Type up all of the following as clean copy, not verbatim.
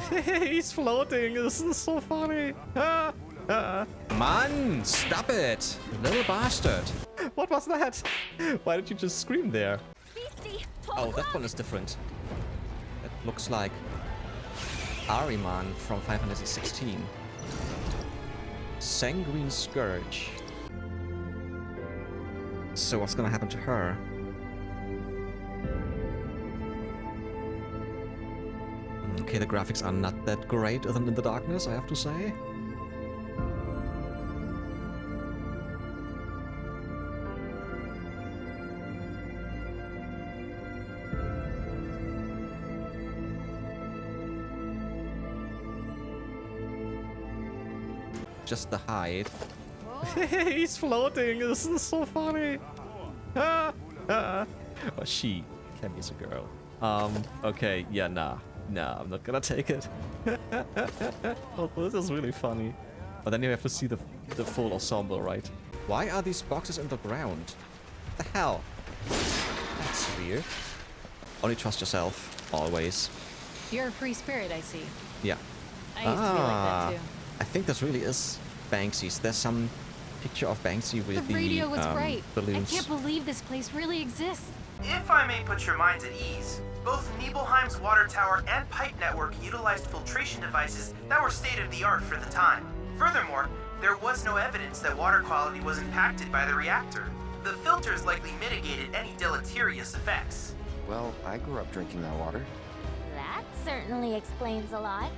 He's floating. This is so funny. Man, stop it, you little bastard. What was that? Why did you just scream there? Oh, that one is different. It looks like Ahriman from 516. Sanguine Scourge. So what's gonna happen to her? Okay, the graphics are not that great other than in the darkness, I have to say. Just the height. He's floating. This is so funny. Or she. Cammy is a girl. Okay, yeah, nah, I'm not gonna take it. Oh, this is really funny. But then you have to see the full ensemble, right? Why are these boxes in the ground? What the hell? That's weird. Only trust yourself, always. You're a free spirit, I see. Yeah. I used to be like that too. I think this really is Banksy's. There's some picture of Banksy with the radio was bright. balloons. I can't believe this place really exists. If I may put your minds at ease, both Nibelheim's water tower and pipe network utilized filtration devices that were state-of-the-art for the time. Furthermore, there was no evidence that water quality was impacted by the reactor. The filters likely mitigated any deleterious effects. Well, I grew up drinking that water. That certainly explains a lot.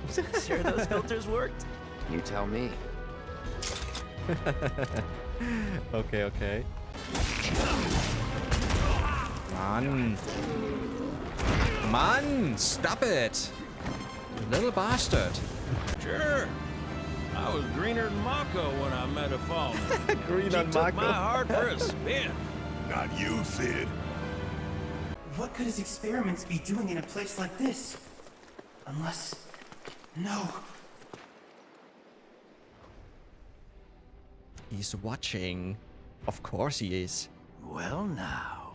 Sure those filters worked? You tell me. Okay. Man, stop it, you little bastard. Sure. I was greener than Mako when I met a fawn. Green She on took Mako. my heart for a spin. Not you, Sid. What could his experiments be doing in a place like this? Unless... No. He's watching. Of course he is. Well now,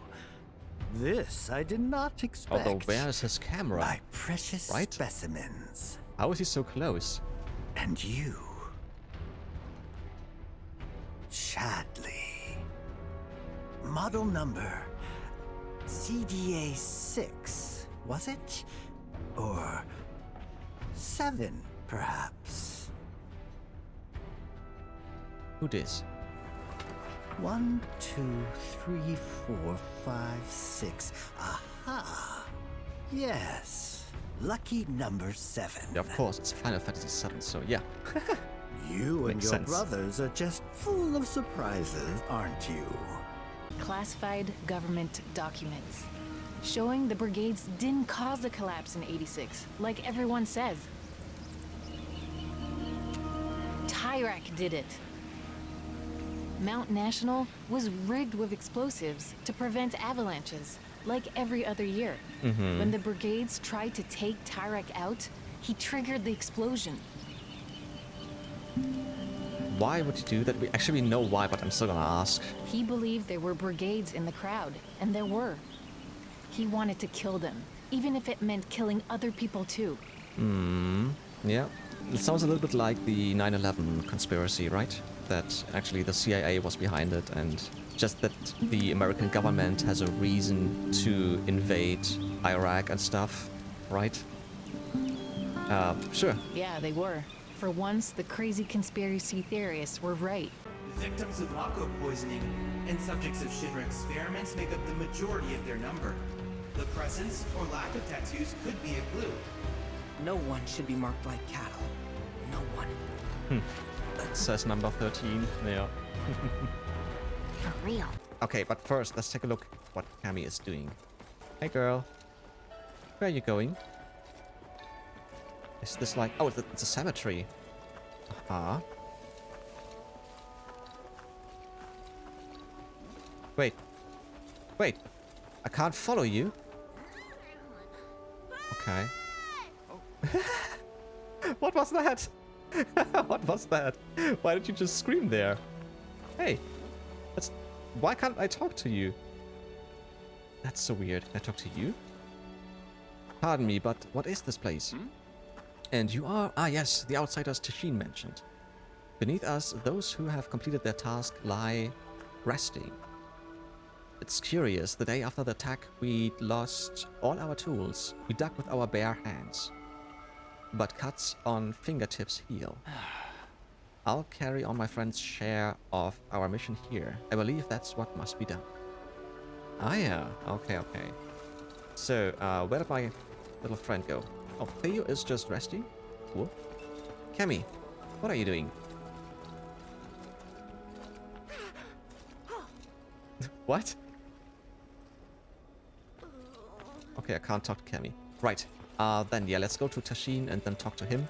this I did not expect. Although where is his camera? My precious Right? specimens. How is he so close? And you, Chadley. Model number CDA 6, was it? Or 7, perhaps? Who this? 1, 2, 3, 4, 5, 6. Aha! Yes. Lucky number 7. Yeah, of course, it's Final Fantasy VII, so yeah. You and Makes your sense. brothers are just full of surprises, aren't you? Classified government documents showing the brigades didn't cause the collapse in '86, like everyone says. Tyrak did it. Mount National was rigged with explosives to prevent avalanches, like every other year. When the brigades tried to take Tyrak out, he triggered the explosion. Why would he do that? We actually know why, but I'm still gonna ask. He believed there were brigades in the crowd, and there were. He wanted to kill them, even if it meant killing other people too. Yeah. It sounds a little bit like the 9/11 conspiracy, right? That actually the CIA was behind it, and just that the American government has a reason to invade Iraq and stuff, right? Sure. Yeah, they were. For once, the crazy conspiracy theorists were right. Victims of Mako poisoning and subjects of Shinra experiments make up the majority of their number. The presence or lack of tattoos could be a clue. No one should be marked like cattle. No one. Says number 13. Yeah. For real. Okay, but first, let's take a look what Cammy is doing. Hey, girl. Where are you going? Is this like... Oh, it's a cemetery. Uh-huh. Wait. Wait. I can't follow you? Okay. What was that? What was that? Why did you just scream there? Hey. Why can't I talk to you? That's so weird. Can I talk to you? Pardon me, but what is this place? And you are... Ah, yes, the outsiders Tashin mentioned. Beneath us, those who have completed their task lie resting. It's curious, the day after the attack, we lost all our tools. We dug with our bare hands. But cuts on fingertips heal. I'll carry on my friend's share of our mission here. I believe that's what must be done. Ah, yeah. Okay, okay. So, where did my little friend go? Oh, Theo is just resting? Cool. Cammy, what are you doing? What? Okay, I can't talk to Cammy. Right. Then, yeah, let's go to Tashin and then talk to him.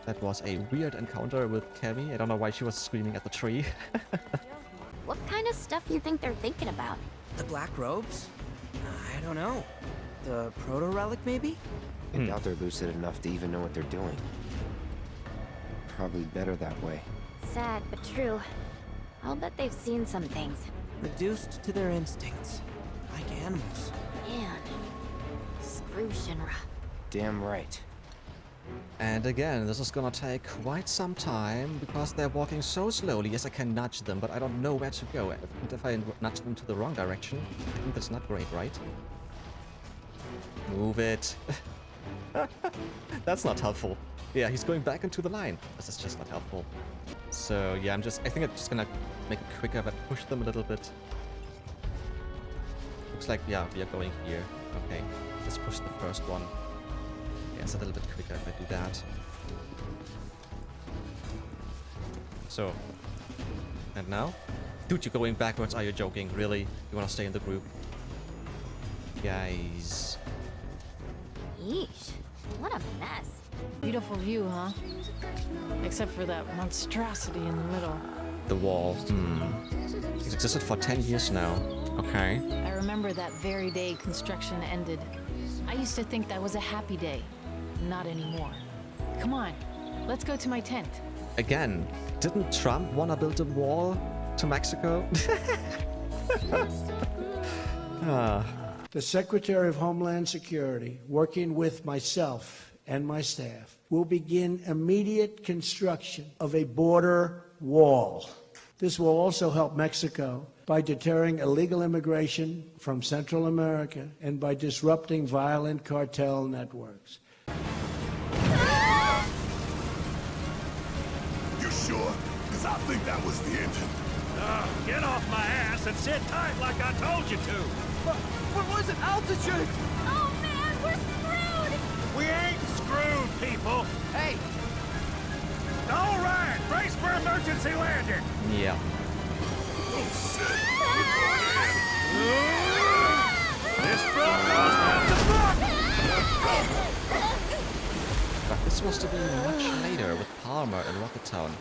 That was a weird encounter with Cammy. I don't know why she was screaming at the tree. What kind of stuff you think they're thinking about? The black robes? I don't know. The proto-relic, maybe? I doubt they're lucid enough to even know what they're doing. Probably better that way. Sad, but true. I'll bet they've seen some things. Reduced to their instincts. Like animals. Man. Screw Shinra. Damn right. And again, this is gonna take quite some time because they're walking so slowly. Yes, I can nudge them, but I don't know where to go. And if I nudge them to the wrong direction, I think that's not great, right? Move it. That's not helpful. Yeah, he's going back into the line. This is just not helpful. So yeah, I think I'm just gonna make it quicker, but push them a little bit. Looks like, yeah, we are going here. Okay, let's push the first one. Yeah, it's a little bit quicker if I do that. So, and now? Dude, you're going backwards, are you joking? Really? You wanna stay in the group? Guys. Yeesh. What a mess. Beautiful view, huh? Except for that monstrosity in the middle. The wall. It's existed for 10 years now. Okay. I remember that very day construction ended. I used to think that was a happy day. Not anymore. Come on, let's go to my tent. Again, didn't Trump wanna build a wall to Mexico? The Secretary of Homeland Security, working with myself and my staff, will begin immediate construction of a border wall. This will also help Mexico by deterring illegal immigration from Central America and by disrupting violent cartel networks. You sure? Because I think that was the engine. Get off my ass and sit tight like I told you to. What was it? Altitude! Oh man, we're screwed! We ain't screwed, people. Hey! All right, brace for emergency landing. Yeah. Oh, shit. This front goes down to front. But this was to be much later with Palmer and Rocket Town.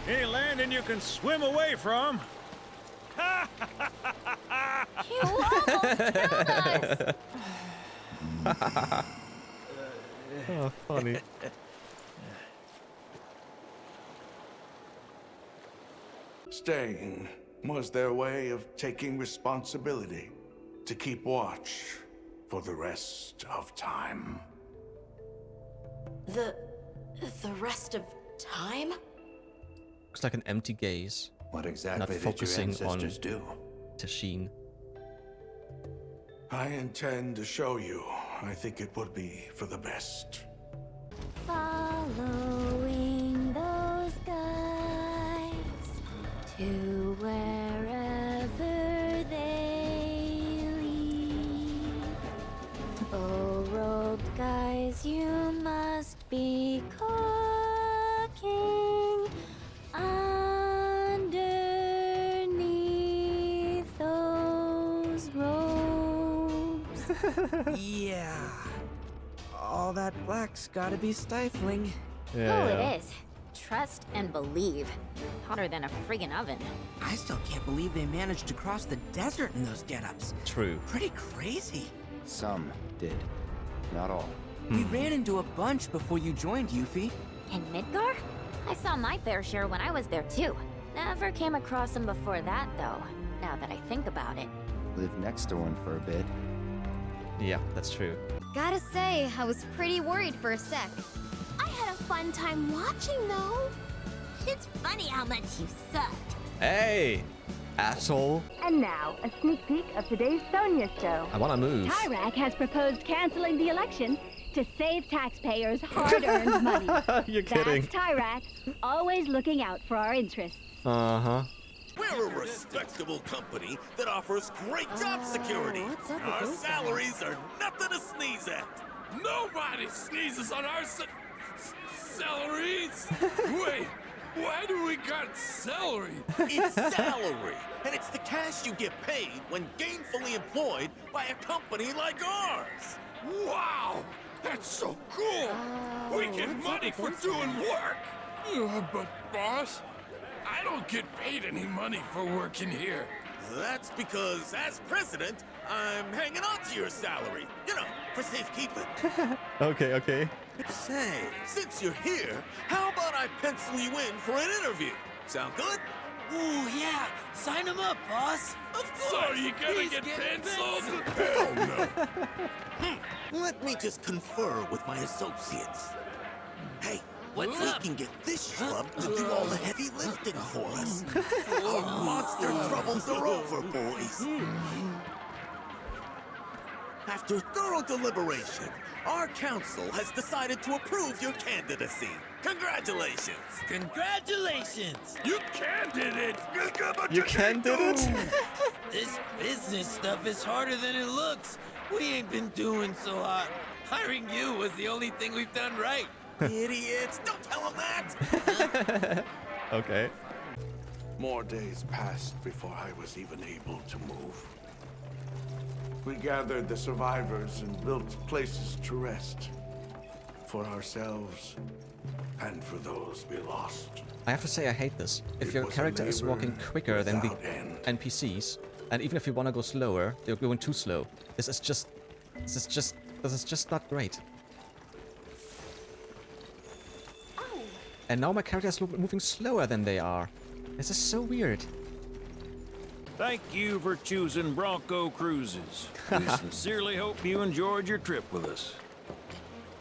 Any landing you can swim away from. You almost killed us! Oh, funny. Staying was their way of taking responsibility to keep watch for the rest of time. The rest of time? Looks like an empty gaze. What exactly Not did your focusing ancestors on do? Tasheen. I intend to show you. I think it would be for the best. Following those guys to wherever they lead. Oh, robed guys, you must be cooking underneath those robes. Yeah. All that black's gotta be stifling. Oh, it is. Trust and believe. Hotter than a friggin' oven. I still can't believe they managed to cross the desert in those get-ups. True. Pretty crazy. Some did. Not all. We ran into a bunch before you joined, Yuffie. In Midgar? I saw my fair share when I was there too. Never came across them before that though, now that I think about it. Lived next to one for a bit. Yeah, that's true. Gotta say, I was pretty worried for a sec. I had a fun time watching though. It's funny how much you sucked. Hey, asshole. And now, a sneak peek of today's Sonia show. I wanna move. Tyrak has proposed canceling the election to save taxpayers hard-earned money. You're kidding. That's Tyrak, always looking out for our interests. Uh-huh. We're a respectable company that offers great job security. Our salaries are nothing to sneeze at. Nobody sneezes on our salaries. Wait, why do we got salary? It's salary, and it's the cash you get paid when gainfully employed by a company like ours. Wow, that's so cool. We get money for doing work. But boss, I don't get paid any money for working here. That's because, as president, I'm hanging on to your salary. You know, for safekeeping. Okay. Say, since you're here, how about I pencil you in for an interview? Sound good? Ooh, yeah. Sign him up, boss. Of course. So you gotta get penciled? Hell no. Let me just confer with my associates. Hey, we can get this schlub to do all the heavy lifting for us. Our monster troubles are over, boys. After thorough deliberation, our council has decided to approve your candidacy. Congratulations! Congratulations! You candidate! You candidate? This business stuff is harder than it looks. We ain't been doing so hot. Hiring you was the only thing we've done right. Idiots! Don't tell them that! Okay. More days passed before I was even able to move. We gathered the survivors and built places to rest. For ourselves and for those we lost. I have to say I hate this. If your character is walking quicker than the NPCs, and even if you want to go slower, you're going too slow. This is just not great. And now my character is moving slower than they are. This is so weird. Thank you for choosing Bronco Cruises. We sincerely hope you enjoyed your trip with us.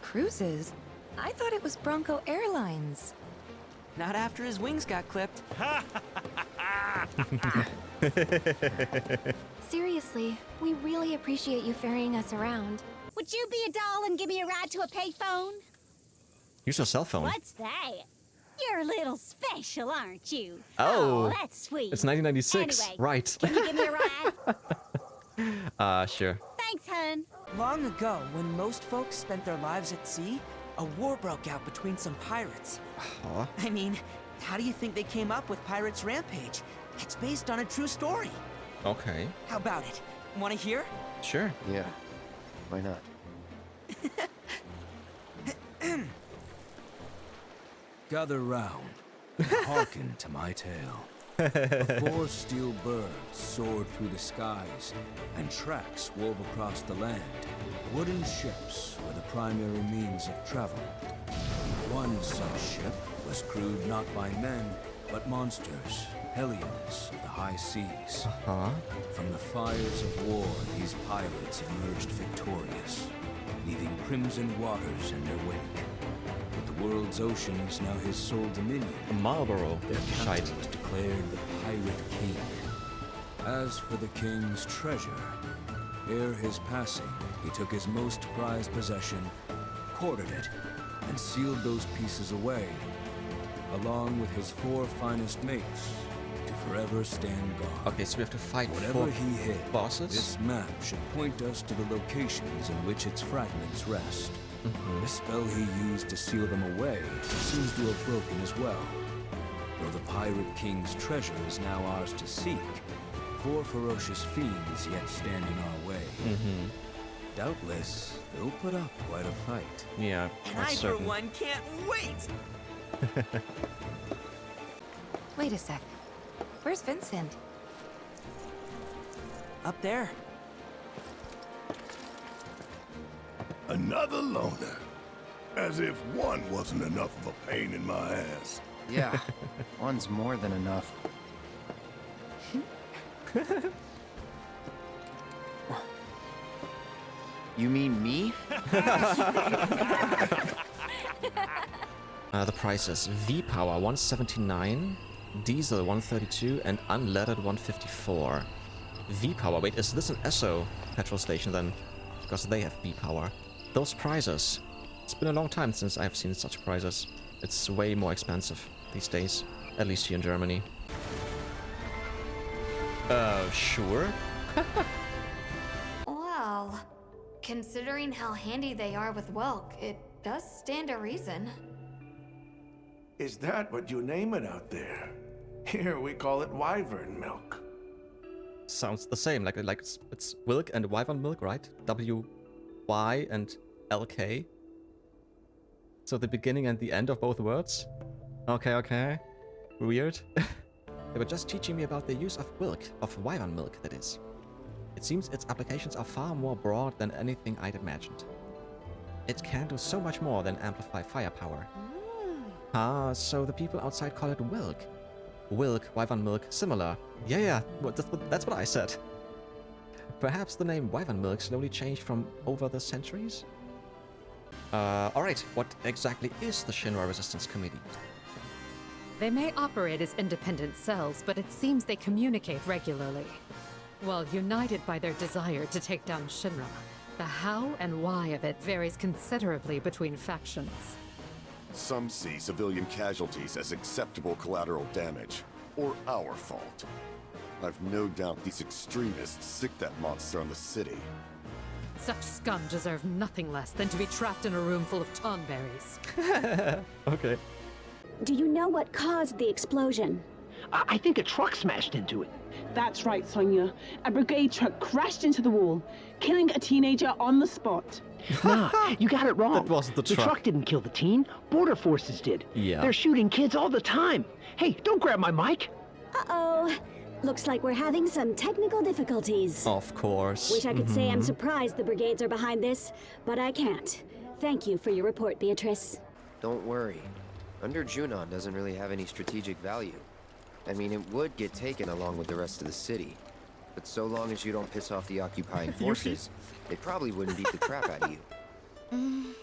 Cruises? I thought it was Bronco Airlines. Not after his wings got clipped. Seriously, we really appreciate you ferrying us around. Would you be a doll and give me a ride to a payphone? Use your cell phone. What's that? You're a little special, aren't you? Oh, that's sweet. It's 1996, Anyway, right? Can you give me a ride? Sure. Thanks, hun. Long ago, when most folks spent their lives at sea, a war broke out between some pirates. Huh? I mean, how do you think they came up with Pirates Rampage? It's based on a true story. Okay. How about it? Want to hear? Sure. Yeah. Why not? Gather round. Hearken to my tale. The 4 steel birds soared through the skies, and tracks wove across the land. Wooden ships were the primary means of travel. One such ship was crewed not by men, but monsters, hellions of the high seas. From the fires of war, these pirates emerged victorious, leaving crimson waters in their wake. With the world's oceans now his sole dominion, Marlborough, their captain was declared the Pirate King. As for the king's treasure, ere his passing, he took his most prized possession, quartered it, and sealed those pieces away, along with his 4 finest mates, to forever stand guard. Okay, so we have to fight Whatever 4 he hid, bosses? this map should point us to the locations in which its fragments rest. The spell he used to seal them away seems to have broken as well. Though the Pirate King's treasure is now ours to seek, 4 ferocious fiends yet stand in our way. Doubtless, they'll put up quite a fight. Yeah, And that's I, certain. for one, can't wait! Wait a sec. Where's Vincent? Up there. Another loner. As if one wasn't enough of a pain in my ass. Yeah, one's more than enough. You mean me? The prices: V power 179, diesel 132, and unleaded 154. V power. Wait, is this an Esso petrol station then? Because they have V power. Those prices. It's been a long time since I've seen such prices. It's way more expensive these days, at least here in Germany. Sure. Well, considering how handy they are with Welk, it does stand to reason. Is that what you name it out there? Here we call it wyvern milk. Sounds the same, like it's Wilk and Wyvern milk, right? W-Y and L-K. So the beginning and the end of both words? Okay. Weird. They were just teaching me about the use of Wilk, of Wyvern milk, that is. It seems its applications are far more broad than anything I'd imagined. It can do so much more than amplify firepower. Ah, so the people outside call it Wilk. Wilk, Wyvern milk, similar. Yeah, that's what I said. Perhaps the name Wyvern milk slowly changed from over the centuries? Alright, what exactly is the Shinra Resistance Committee? They may operate as independent cells, but it seems they communicate regularly. While united by their desire to take down Shinra, the how and why of it varies considerably between factions. Some see civilian casualties as acceptable collateral damage, or our fault. I've no doubt these extremists sick that monster on the city. Such scum deserve nothing less than to be trapped in a room full of tonberries. Okay. Do you know what caused the explosion? I think a truck smashed into it. That's right, Sonia. A brigade truck crashed into the wall, killing a teenager on the spot. Nah, you got it wrong. That wasn't the truck. The truck didn't kill the teen. Border forces did. Yeah. They're shooting kids all the time. Hey, don't grab my mic. Uh-oh. Looks like we're having some technical difficulties. Of course. Wish I could say I'm surprised the brigades are behind this, but I can't. Thank you for your report, Beatrice. Don't worry. Under Junon doesn't really have any strategic value. I mean, it would get taken along with the rest of the city. But so long as you don't piss off the occupying forces, they probably wouldn't beat the crap out of you.